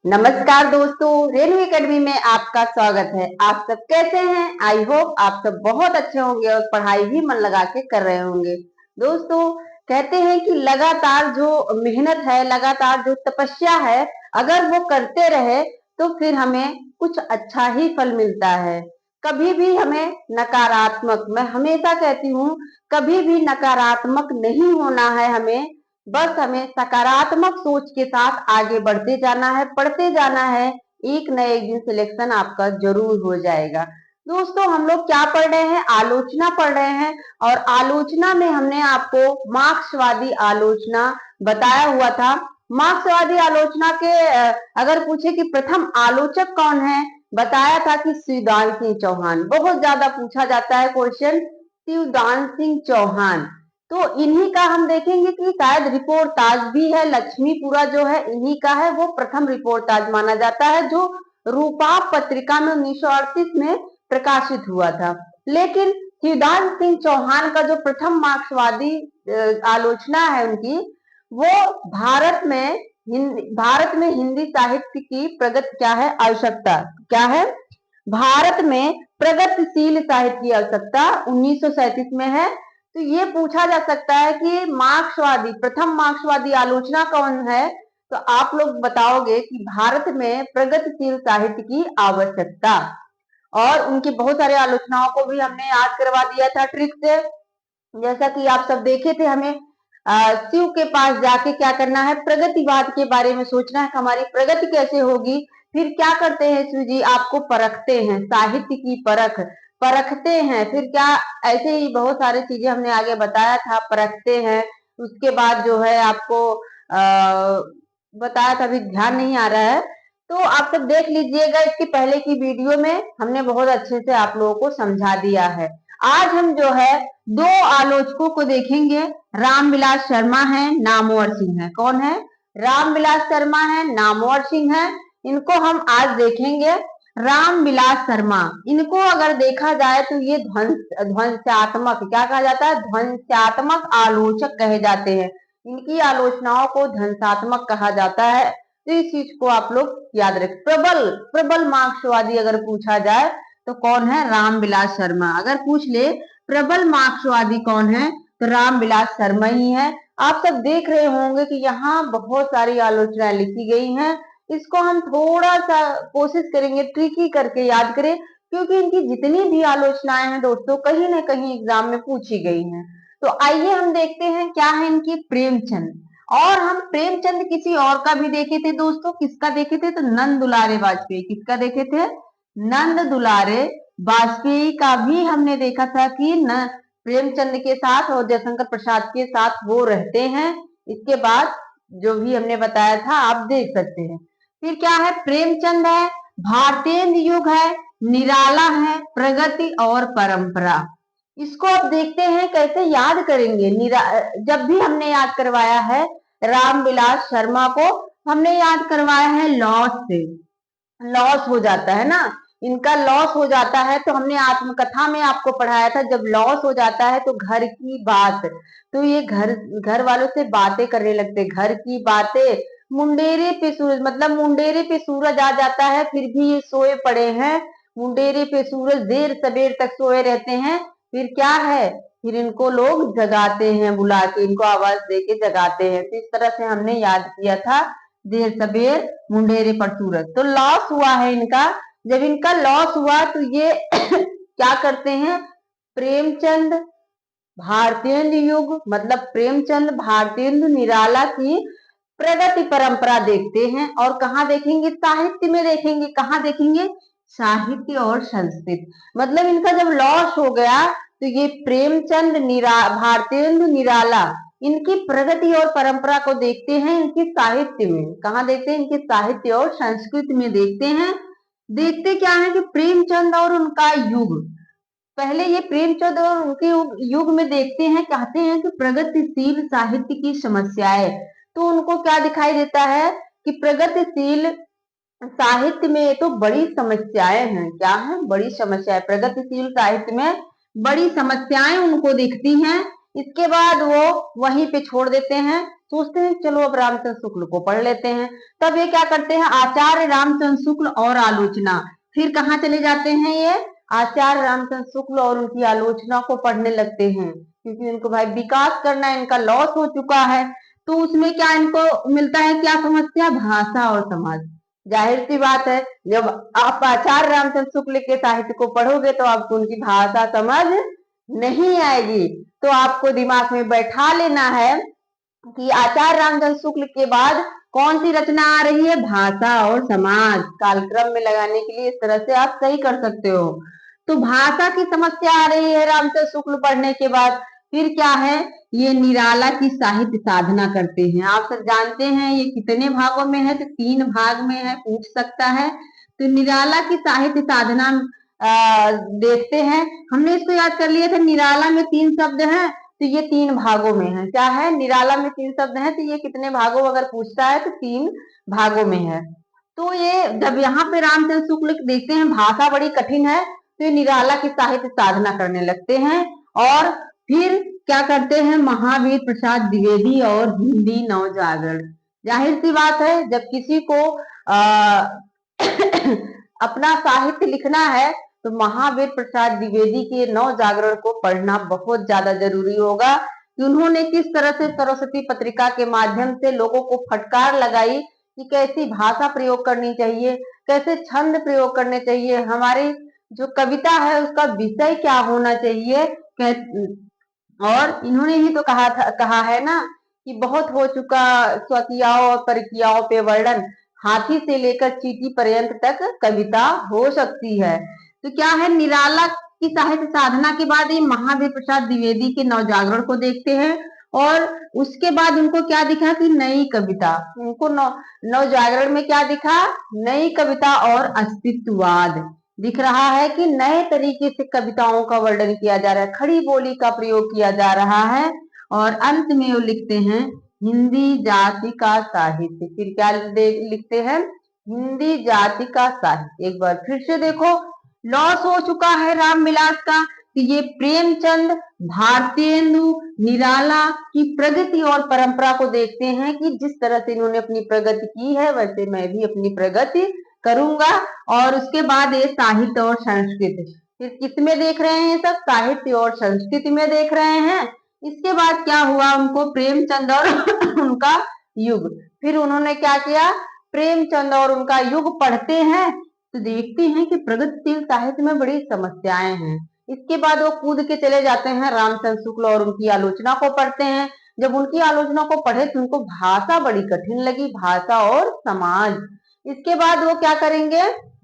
नमस्कार दोस्तों, रेनू एकेडमी में आपका स्वागत है। आप सब कैसे हैं? आई होप आप सब बहुत अच्छे होंगे और पढ़ाई भी मन लगा के कर रहे होंगे। दोस्तों, कहते हैं कि लगातार जो मेहनत है, लगातार जो तपस्या है, अगर वो करते रहे तो फिर हमें कुछ अच्छा ही फल मिलता है। कभी भी हमें नकारात्मक, मैं हमेशा कहती हूँ, कभी भी नकारात्मक नहीं होना है हमें। बस हमें सकारात्मक सोच के साथ आगे बढ़ते जाना है, पढ़ते जाना है। एक न एक दिन सिलेक्शन आपका जरूर हो जाएगा। दोस्तों, हम लोग क्या पढ़ रहे हैं? आलोचना पढ़ रहे हैं। और आलोचना में हमने आपको मार्क्सवादी आलोचना बताया हुआ था। मार्क्सवादी आलोचना के अगर पूछे कि प्रथम आलोचक कौन है, बताया था कि शिवदान सिंह चौहान। बहुत ज्यादा पूछा जाता है क्वेश्चन, शिवदान सिंह चौहान। तो इन्हीं का हम देखेंगे कि शायद रिपोर्टाज भी है, लक्ष्मीपुरा जो है इन्हीं का है। वो प्रथम रिपोर्टाज माना जाता है जो रूपाप पत्रिका में 1938 में प्रकाशित हुआ था। लेकिन शिवदान सिंह चौहान का जो प्रथम मार्क्सवादी आलोचना है उनकी, वो भारत में हिंदी साहित्य की प्रगति क्या है, आवश्यकता क्या है, भारत में प्रगतिशील साहित्य की आवश्यकता 1937 में है। तो ये पूछा जा सकता है कि मार्क्सवादी, प्रथम मार्क्सवादी आलोचना कौन है? तो आप लोग बताओगे कि भारत में प्रगतिशील साहित्य की आवश्यकता। और उनकी बहुत सारे आलोचनाओं को भी हमने याद करवा दिया था ट्रिक से। जैसा कि आप सब देखे थे, हमें शिव के पास जाके क्या करना है, प्रगतिवाद के बारे में सोचना है, हमारी प्रगति कैसे होगी। फिर क्या करते हैं शिव जी, आपको परखते हैं, साहित्य की परखते हैं। फिर क्या, ऐसे ही बहुत सारी चीजें हमने आगे बताया था, परखते हैं। उसके बाद जो है आपको बताया था, अभी ध्यान नहीं आ रहा है, तो आप सब देख लीजिएगा। इसके पहले की वीडियो में हमने बहुत अच्छे से आप लोगों को समझा दिया है। आज हम जो है दो आलोचकों को देखेंगे। रामविलास शर्मा है, नामवर सिंह है। कौन है? रामविलास शर्मा है, नामवर सिंह है। इनको हम आज देखेंगे। रामविलास शर्मा, इनको अगर देखा जाए तो ये ध्वंसात्मक, क्या कहा जाता है, ध्वंसात्मक आलोचक कहे जाते हैं। इनकी आलोचनाओं को ध्वंसात्मक कहा जाता है। तो इस चीज को आप लोग याद रखें। प्रबल प्रबल मार्क्सवादी अगर पूछा जाए तो कौन है? रामविलास शर्मा। अगर पूछ ले प्रबल मार्क्सवादी कौन है, तो रामविलास शर्मा ही है। आप सब देख रहे होंगे कि यहाँ बहुत सारी आलोचनाएं लिखी गई हैं। इसको हम थोड़ा सा कोशिश करेंगे ट्रिकी करके याद करें, क्योंकि इनकी जितनी भी आलोचनाएं हैं दोस्तों, कहीं ना कहीं एग्जाम में पूछी गई हैं। तो आइए हम देखते हैं क्या है इनकी। प्रेमचंद। और हम प्रेमचंद किसी और का भी देखे थे दोस्तों। किसका देखे थे? तो नंद दुलारे वाजपेयी। किसका देखे थे? नंद दुलारे वाजपेयी का भी हमने देखा था कि न प्रेमचंद के साथ और जयशंकर प्रसाद के साथ वो रहते हैं। इसके बाद जो भी हमने बताया था आप देख सकते हैं। फिर क्या है? प्रेमचंद है, भारतेंदु युग है, निराला है, प्रगति और परंपरा। इसको अब देखते हैं कैसे याद करेंगे। जब भी हमने याद करवाया है रामविलास शर्मा को, हमने याद करवाया है लॉस से। लॉस हो जाता है ना, इनका लॉस हो जाता है। तो हमने आत्मकथा में आपको पढ़ाया था, जब लॉस हो जाता है तो घर की बात, तो ये घर वालों से बातें करने लगते, घर की बातें। मुंडेरे पे सूरज, मतलब मुंडेरे पे सूरज आ जाता है, फिर भी ये सोए पड़े हैं। मुंडेरे पे सूरज, देर सबेर तक सोए रहते हैं। फिर क्या है, फिर इनको लोग जगाते हैं, बुला के इनको आवाज दे के जगाते हैं। तो इस तरह से हमने याद किया था, देर सबेर मुंडेरे पर सूरज। तो लॉस हुआ है इनका। जब इनका लॉस हुआ तो ये क्या करते हैं? प्रेमचंद भारतेंदु युग, मतलब प्रेमचंद भारतेंदु निराला की प्रगति परंपरा देखते हैं। और कहाँ देखेंगे? साहित्य में देखेंगे। कहाँ देखेंगे? साहित्य और संस्कृत। मतलब इनका जब लॉस हो गया तो ये प्रेमचंद भारतेंदु निराला, इनकी प्रगति और परंपरा को देखते हैं इनकी साहित्य में। कहाँ देखते हैं? इनके साहित्य और संस्कृत में देखते हैं। देखते क्या है कि प्रेमचंद और उनका युग, पहले ये प्रेमचंद और उनके युग में देखते हैं। कहते हैं कि प्रगतिशील साहित्य की समस्याएं, तो उनको क्या दिखाई देता है कि प्रगतिशील साहित्य में तो बड़ी समस्याएं हैं। क्या है? बड़ी समस्याएं। प्रगतिशील साहित्य में बड़ी समस्याएं उनको दिखती हैं। इसके बाद वो वहीं पे छोड़ देते हैं। सोचते हैं चलो अब रामचंद्र शुक्ल को पढ़ लेते हैं। तब ये क्या करते हैं, आचार्य रामचंद्र शुक्ल और आलोचना, फिर कहाँ चले जाते हैं ये, आचार्य रामचंद्र शुक्ल और उनकी आलोचना को पढ़ने लगते हैं, क्योंकि इनको भाई विकास करना है, इनका लॉस हो चुका है। तो उसमें क्या इनको मिलता है, क्या समस्या, भाषा और समाज। जाहिर सी बात है, जब आप आचार्य रामचंद्र शुक्ल के साहित्य को पढ़ोगे तो आपको उनकी भाषा समझ नहीं आएगी। तो आपको दिमाग में बैठा लेना है कि आचार्य रामचंद्र शुक्ल के बाद कौन सी रचना आ रही है, भाषा और समाज। कालक्रम में लगाने के लिए इस तरह से आप सही कर सकते हो। तो भाषा की समस्या आ रही है रामचंद्र शुक्ल पढ़ने के बाद। फिर क्या है, ये निराला की साहित्य साधना करते हैं। आप सब जानते हैं ये कितने भागों में है, तो 3 भाग में है, पूछ सकता है। तो निराला की साहित्य साधना देखते हैं। हमने इसको याद कर लिया था, निराला में 3 शब्द हैं, तो ये 3 भागों में है। क्या है, निराला में 3 शब्द हैं, तो ये कितने भागों अगर पूछता है तो 3 भागों में है। तो ये जब यहाँ पे रामचंद्र शुक्ल देखते हैं भाषा बड़ी कठिन है, तो ये निराला की साहित्य साधना करने लगते हैं। और फिर क्या करते हैं, महावीर प्रसाद द्विवेदी और हिंदी नवजागरण। जाहिर सी बात है, जब किसी को अपना साहित्य लिखना है तो महावीर प्रसाद द्विवेदी के नवजागरण को पढ़ना बहुत ज्यादा जरूरी होगा कि उन्होंने किस तरह से सरस्वती पत्रिका के माध्यम से लोगों को फटकार लगाई कि कैसी भाषा प्रयोग करनी चाहिए, कैसे छंद प्रयोग करने चाहिए, हमारी जो कविता है उसका विषय क्या होना चाहिए। और इन्होंने ही तो कहा है ना कि बहुत हो चुका स्वकियाओं और परकियाओं पे वर्णन, हाथी से लेकर चींटी पर्यंत तक कविता हो सकती है। तो क्या है, निराला की साहित्य साधना के बाद ये महावीर प्रसाद द्विवेदी के नवजागरण को देखते हैं। और उसके बाद उनको क्या दिखा कि नई कविता, उनको नवजागरण में क्या दिखा, नई कविता और अस्तित्ववाद दिख रहा है कि नए तरीके से कविताओं का वर्णन किया जा रहा है, खड़ी बोली का प्रयोग किया जा रहा है। और अंत में वो लिखते हैं हिंदी जाति का साहित्य। फिर क्या लिखते हैं, हिंदी जाति का साहित्य। एक बार फिर से देखो, लॉस हो चुका है रामविलास का, कि ये प्रेमचंद, भारतेंदु, निराला की प्रगति और परंपरा को देखते हैं कि जिस तरह से इन्होंने अपनी प्रगति की है वैसे मैं भी अपनी प्रगति करूंगा। और उसके बाद ये साहित्य और संस्कृति, फिर किस में देख रहे हैं, सब साहित्य और संस्कृति में देख रहे हैं। इसके बाद क्या हुआ, उनको प्रेमचंद और उनका युग, फिर उन्होंने क्या किया, प्रेमचंद और उनका युग पढ़ते हैं तो देखते हैं कि प्रगतिशील साहित्य में बड़ी समस्याएं हैं। इसके बाद वो कूद के चले जाते हैं रामचंद्र शुक्ल और उनकी आलोचना को पढ़ते हैं। जब उनकी आलोचना को पढ़े तो उनको भाषा बड़ी कठिन लगी, भाषा और समाज। इसके बाद वो क्या करेंगे,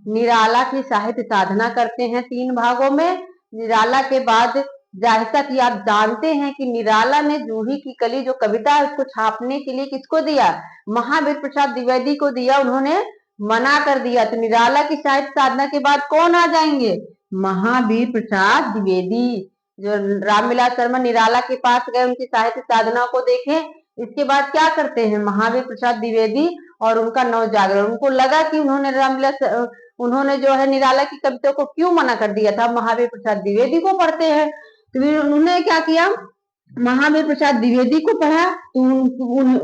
निराला की साहित्य साधना करते हैं 3 भागों में। निराला के बाद, जैसा कि आप जानते हैं कि निराला ने जूही की कली जो कविता है उसको छापने के लिए किसको दिया, महावीर प्रसाद द्विवेदी को दिया, उन्होंने मना कर दिया। तो निराला की साहित्य साधना के बाद कौन आ जाएंगे, महावीर प्रसाद द्विवेदी। जो रामविलास शर्मा निराला के पास गए, उनकी साहित्य साधना को देखें, इसके बाद क्या करते हैं महावीर प्रसाद द्विवेदी और उनका नवजागरण। उनको लगा कि उन्होंने जो है निराला की कविता को क्यों मना कर दिया था, महावीर प्रसाद द्विवेदी को पढ़ते हैं। तो फिर उन्होंने क्या किया, महावीर प्रसाद द्विवेदी को पढ़ा, तो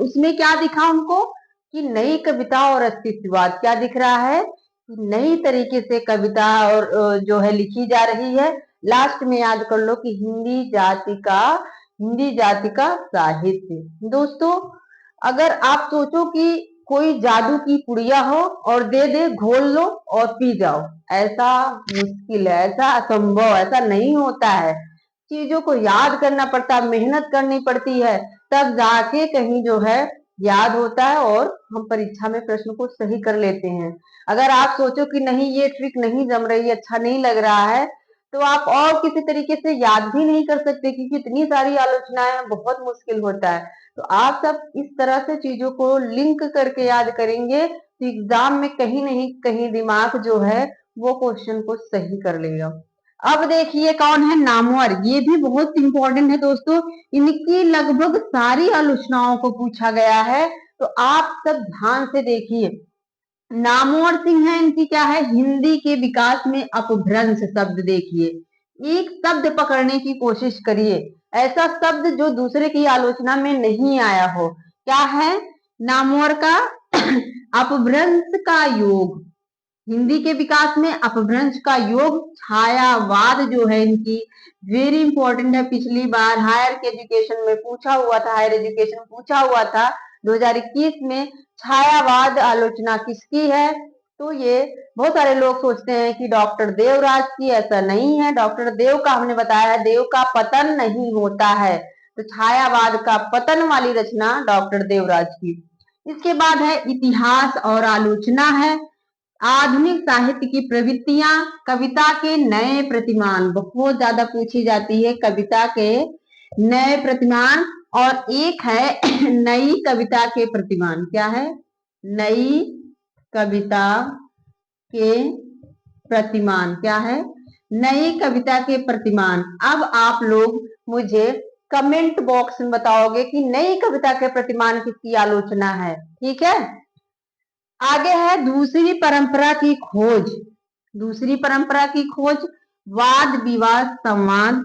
उसमें क्या दिखा उनको कि नई कविता और अस्तित्ववाद क्या दिख रहा है, नई तरीके से कविता और जो है लिखी जा रही है। लास्ट में याद कर लो कि हिंदी जाति का साहित्य। दोस्तों, अगर आप सोचो कि कोई जादू की पुड़िया हो और दे दे, घोल लो और पी जाओ, ऐसा मुश्किल है, ऐसा असंभव, ऐसा नहीं होता है। चीजों को याद करना पड़ता है, मेहनत करनी पड़ती है, तब जाके कहीं जो है याद होता है और हम परीक्षा में प्रश्न को सही कर लेते हैं। अगर आप सोचो कि नहीं ये ट्रिक नहीं जम रही, अच्छा नहीं लग रहा है, तो आप और किसी तरीके से याद भी नहीं कर सकते, क्योंकि इतनी सारी आलोचनाएं, बहुत मुश्किल होता है। तो आप सब इस तरह से चीजों को लिंक करके याद करेंगे तो एग्जाम में कहीं नहीं कहीं दिमाग जो है वो क्वेश्चन को सही कर लेगा। अब देखिए कौन है नामवर, ये भी बहुत इंपॉर्टेंट है दोस्तों, इनकी लगभग सारी आलोचनाओं को पूछा गया है, तो आप सब ध्यान से देखिए। नामवर सिंह है, इनकी क्या है, हिंदी के विकास में अपभ्रंश शब्द। देखिए, एक शब्द पकड़ने की कोशिश करिए, ऐसा शब्द जो दूसरे की आलोचना में नहीं आया हो। क्या है नामवर का अपभ्रंश का योग। हिंदी के विकास में अपभ्रंश का योग छायावाद जो है इनकी वेरी इंपॉर्टेंट है। पिछली बार हायर एजुकेशन में पूछा हुआ था, हायर एजुकेशन पूछा हुआ था 2021 में, छायावाद आलोचना किसकी है। तो ये बहुत सारे लोग सोचते हैं कि डॉक्टर देवराज की, ऐसा नहीं है। डॉक्टर देव का हमने बताया है, देव का पतन नहीं होता है, तो छायावाद का पतन वाली रचना डॉक्टर देवराज की। इसके बाद है इतिहास और आलोचना है। आधुनिक साहित्य की प्रवृत्तियां, कविता के नए प्रतिमान बहुत ज्यादा पूछी जाती है, कविता के नए प्रतिमान। और एक है नई कविता के प्रतिमान। क्या है? नई कविता के प्रतिमान। क्या है? नई कविता के प्रतिमान। अब आप लोग मुझे कमेंट बॉक्स में बताओगे कि नई कविता के प्रतिमान किसकी आलोचना है। ठीक है, आगे है दूसरी परंपरा की खोज। दूसरी परंपरा की खोज, वाद विवाद संवाद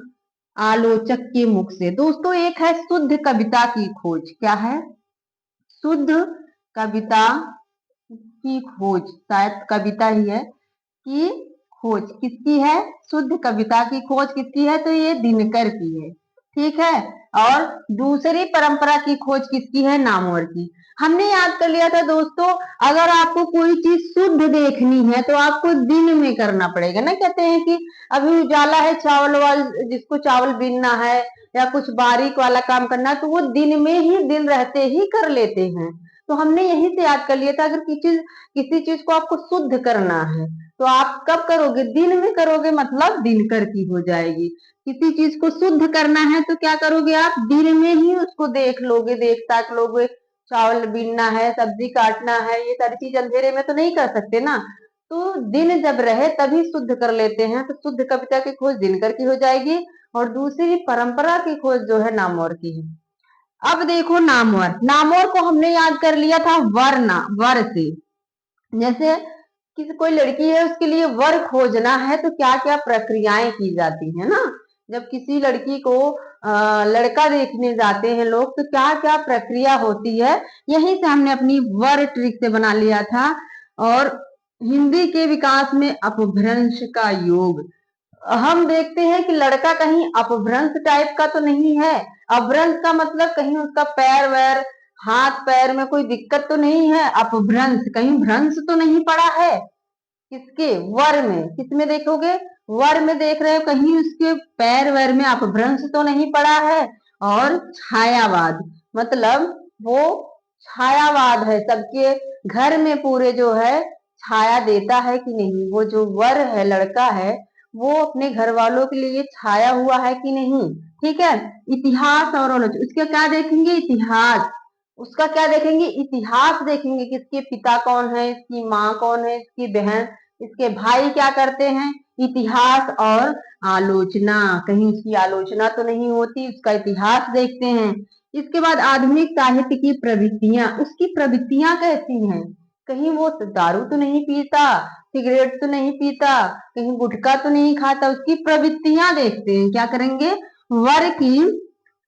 आलोचक के मुख से। दोस्तों एक है शुद्ध कविता की खोज। क्या है? शुद्ध कविता की खोज, शायद कविता ही है कि खोज किसकी है? शुद्ध कविता की खोज किसकी है? तो ये दिनकर की है। ठीक है, और दूसरी परंपरा की खोज किसकी है? नामवर की। हमने याद कर लिया था दोस्तों, अगर आपको कोई चीज शुद्ध देखनी है तो आपको दिन में करना पड़ेगा ना। कहते हैं कि अभी उजाला है, चावल वाल जिसको चावल बीनना है या कुछ बारीक वाला काम करना है तो वो दिन में ही, दिन रहते ही कर लेते हैं। तो हमने यहीं से याद कर लिया था, अगर किसी चीज को आपको शुद्ध करना है तो आप कब करोगे? दिन में करोगे, मतलब दिनकर की हो जाएगी। किसी चीज को शुद्ध करना है तो क्या करोगे? आप दिन में ही उसको देख लोगे, देख ताक लोगे। चावल बीनना है, सब्जी काटना है, ये सारी चीज अंधेरे में तो नहीं कर सकते ना। तो दिन जब रहे तभी शुद्ध कर लेते हैं, तो शुद्ध कविता की खोज दिनकर की हो जाएगी। और दूसरी परंपरा की खोज जो है नामवर की है। अब देखो नामवर, नामवर को हमने याद कर लिया था वरना, वर से। जैसे किसी कोई लड़की है, उसके लिए वर खोजना है तो क्या क्या प्रक्रियाएं की जाती है ना। जब किसी लड़की को लड़का देखने जाते हैं लोग तो क्या क्या प्रक्रिया होती है, यहीं से हमने अपनी वर ट्रिक से बना लिया था। और हिंदी के विकास में अपभ्रंश का योग, हम देखते हैं कि लड़का कहीं अपभ्रंश टाइप का तो नहीं है। अपभ्रंश का मतलब कहीं उसका पैर वैर, हाथ पैर में कोई दिक्कत तो नहीं है। अपभ्रंश, कहीं भ्रंश तो नहीं पड़ा है। किसके? वर में। किसमें देखोगे? वर में देख रहे हो, कहीं उसके पैर वैर में अपभ्रंश तो नहीं पड़ा है। और छायावाद, मतलब वो छायावाद है, सबके घर में पूरे जो है छाया देता है कि नहीं। वो जो वर है, लड़का है, वो अपने घर वालों के लिए छाया हुआ है कि नहीं। ठीक है, इतिहास और आलोचना, उसका क्या देखेंगे? इतिहास। उसका क्या देखेंगे? इतिहास देखेंगे, किसके पिता कौन है, इसकी माँ कौन है, इसकी बहन, इसके भाई क्या करते हैं। इतिहास और आलोचना, कहीं उसकी आलोचना तो नहीं होती, उसका इतिहास देखते हैं। इसके बाद आधुनिक साहित्य की प्रवृत्तियां, उसकी प्रवृत्तियां कैसी हैं। कहीं वो दारू तो नहीं पीता, सिगरेट तो नहीं पीता, कहीं गुटखा तो नहीं खाता, उसकी प्रवृत्तियां देखते हैं। क्या करेंगे? वर की,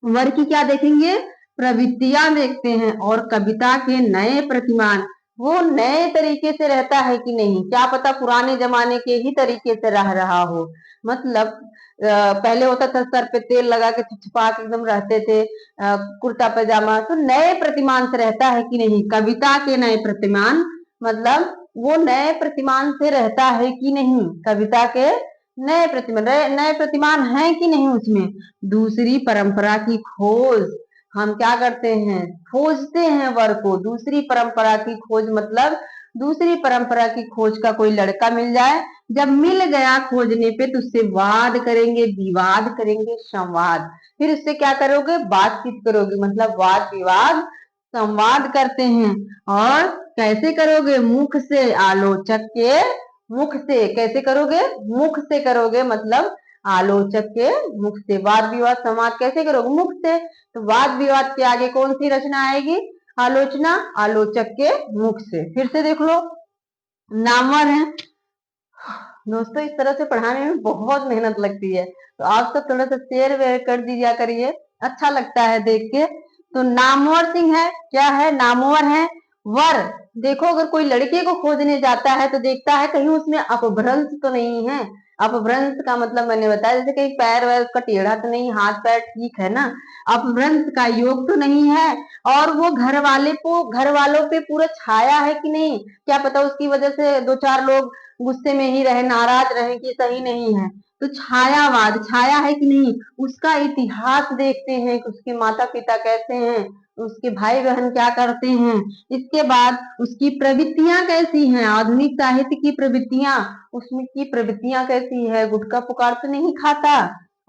वर की क्या देखेंगे? प्रवृत्तियां देखते हैं। और कविता के नए प्रतिमान, वो नए तरीके से रहता है कि नहीं। क्या पता पुराने जमाने के ही तरीके से रह रहा हो। मतलब पहले होता था सर पे तेल लगा के छिपा के एकदम रहते थे, कुर्ता पैजामा। तो नए प्रतिमान से रहता है कि नहीं। कविता के नए प्रतिमान, मतलब वो नए प्रतिमान से रहता है कि नहीं। कविता के नए प्रतिमान, नए प्रतिमान है कि नहीं उसमें। दूसरी परंपरा की खोज, हम क्या करते हैं? खोजते हैं वर को। दूसरी परंपरा की खोज मतलब दूसरी परंपरा की खोज का कोई लड़का मिल जाए, जब मिल गया खोजने पे तो उससे वाद करेंगे, विवाद करेंगे, संवाद। फिर उससे क्या करोगे? बातचीत करोगे, मतलब वाद विवाद संवाद करते हैं। और कैसे करोगे? मुख से, आलोचक के मुख से। कैसे करोगे? मुख से करोगे, मतलब आलोचक के मुख से। वाद विवाद संवाद कैसे करोगे? मुख से। तो वाद विवाद के आगे कौन सी रचना आएगी? आलोचना, आलोचक के मुख से। फिर से देख लो, नामवर है दोस्तों। इस तरह से पढ़ाने में बहुत मेहनत लगती है, तो आप सब थोड़ा सा शेयर वेयर कर दीजिए करिए, अच्छा लगता है देख के। तो नामवर सिंह है, क्या है, नामवर है। वर, देखो अगर कोई लड़के को खोजने जाता है तो देखता है कहीं उसमें अपभ्रंश तो नहीं है। अपभ्रंश का मतलब मैंने बताया, जैसे कहीं पैर वैर उसका टेढ़ा तो नहीं, हाथ पैर ठीक है ना, अपभ्रंश का योग तो नहीं है। और वो घर वालों पे पूरा छाया है कि नहीं, क्या पता उसकी वजह से दो चार लोग गुस्से में ही रहे, नाराज रहे कि सही नहीं है। तो छायावाद, छाया है कि नहीं, उसका इतिहास देखते हैं कि उसके माता पिता कैसे हैं, उसके भाई बहन क्या करते हैं। इसके बाद उसकी प्रवृत्तियां कैसी हैं, आधुनिक साहित्य की प्रवृत्तियां, उसमें की प्रवृत्तियां कैसी है, गुटखा पुकार तो नहीं खाता।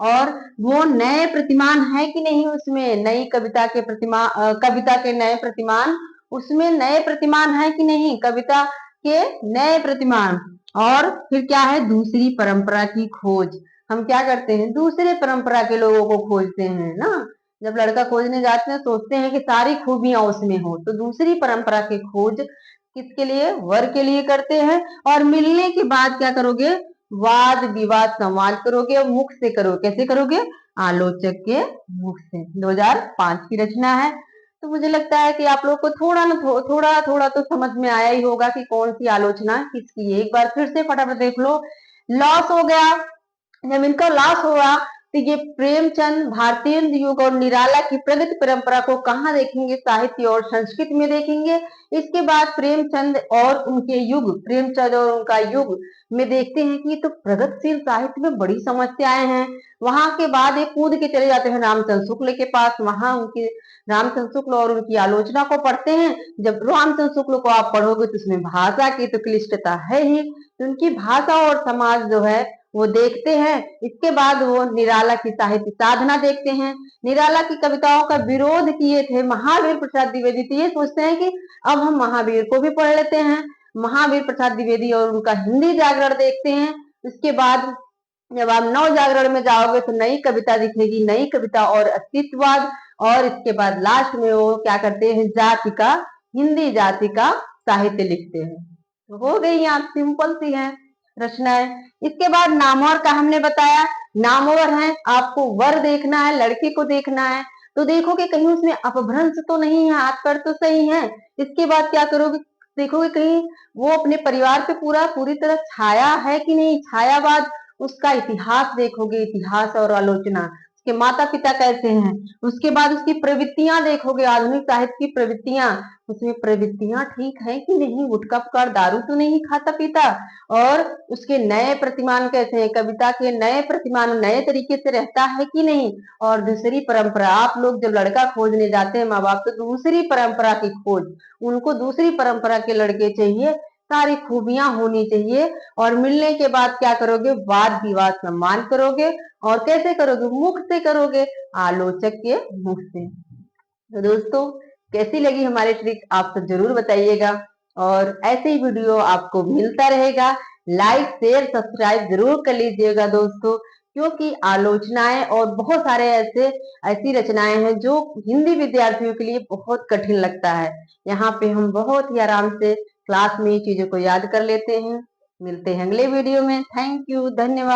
और वो नए प्रतिमान है कि नहीं, उसमें नई कविता के नए प्रतिमान, उसमें नए प्रतिमान है कि नहीं, कविता के नए प्रतिमान। और फिर क्या है, दूसरी परंपरा की खोज। हम क्या करते हैं, दूसरे परंपरा के लोगों को खोजते हैं ना। जब लड़का खोजने जाते हैं सोचते हैं कि सारी खूबियां उसमें हो, तो दूसरी परंपरा की खोज किसके लिए, वर के लिए करते हैं। और मिलने के बाद क्या करोगे, वाद विवाद संवाद करोगे, और मुख से करो, कैसे करोगे, आलोचक के मुख से। 2005 की रचना है। तो मुझे लगता है कि आप लोग को थोड़ा थोड़ा तो समझ में आया ही होगा कि कौन सी आलोचना किसकी है। एक बार फिर से फटाफट देख लो। लॉस हो गया, जब इनका लॉस हुआ तो ये प्रेमचंद, भारतीय युग और निराला की प्रगति परंपरा को कहाँ देखेंगे, साहित्य और संस्कृत में देखेंगे। इसके बाद प्रेमचंद और उनके युग, प्रेमचंद और उनका युग में देखते हैं कि तो प्रगतिशील साहित्य में बड़ी समस्याएं हैं। वहां के बाद एक कूद के चले जाते हैं रामचंद्र शुक्ल के पास, वहां उनकी रामचंद्र शुक्ल और उनकी आलोचना को पढ़ते हैं। जब रामचंद्र शुक्ल को आप पढ़ोगे तो उसमें भाषा की तो क्लिष्टता है ही, तो उनकी भाषा और समाज जो है वो देखते हैं। इसके बाद वो निराला की साहित्य साधना देखते हैं। निराला की कविताओं का विरोध किए थे महावीर प्रसाद द्विवेदी, तो ये सोचते हैं कि अब हम महावीर को भी पढ़ लेते हैं। महावीर प्रसाद द्विवेदी और उनका हिंदी जागरण देखते हैं। इसके बाद जब आप नव जागरण में जाओगे तो नई कविता दिखेगी, नई कविता और अस्तित्ववाद। और इसके बाद लास्ट में वो क्या करते हैं, जाति का, हिंदी जाति का साहित्य लिखते हैं। तो हो गई, यहाँ सिंपल सी है रचनाएं। इसके बाद नामवर का हमने बताया, नामवर है, आपको वर देखना है, लड़के को देखना है। तो देखोगे कहीं उसमें अपभ्रंश तो नहीं है, हाथ पैर तो सही है। इसके बाद क्या करोगे, देखोगे कहीं वो अपने परिवार पे पूरी तरह छाया है कि नहीं, छायावाद। उसका इतिहास देखोगे, इतिहास और आलोचना, उसके माता पिता कैसे हैं। उसके बाद उसकी प्रवृत्तियां देखोगे, आधुनिक साहित्य की प्रवृत्तियां, उसमें प्रवृत्तियां ठीक है कि नहीं, गुटखा पुकार दारू तो नहीं खाता पीता। और उसके नए प्रतिमान कैसे हैं, कविता के नए प्रतिमान नए तरीके से रहता है कि नहीं। और दूसरी परंपरा, आप लोग जब लड़का खोजने जाते हैं माँ बाप, तो दूसरी परंपरा की खोज, उनको दूसरी परंपरा के लड़के चाहिए, सारी खूबियां होनी चाहिए। और मिलने के बाद क्या करोगे, वाद विवाद सम्मान करोगे। और कैसे करोगे, मुख से करोगे, आलोचक के मुख से। तो दोस्तों, कैसी लगी हमारी ट्रिक आप तो जरूर बताइएगा। और ऐसे ही वीडियो आपको मिलता रहेगा। लाइक शेयर सब्सक्राइब जरूर कर लीजिएगा दोस्तों, क्योंकि आलोचनाएं और बहुत सारे ऐसी रचनाएं हैं जो हिंदी विद्यार्थियों के लिए बहुत कठिन लगता है। यहाँ पे हम बहुत ही आराम से क्लास में चीजों को याद कर लेते हैं। मिलते हैं अगले वीडियो में। थैंक यू, धन्यवाद।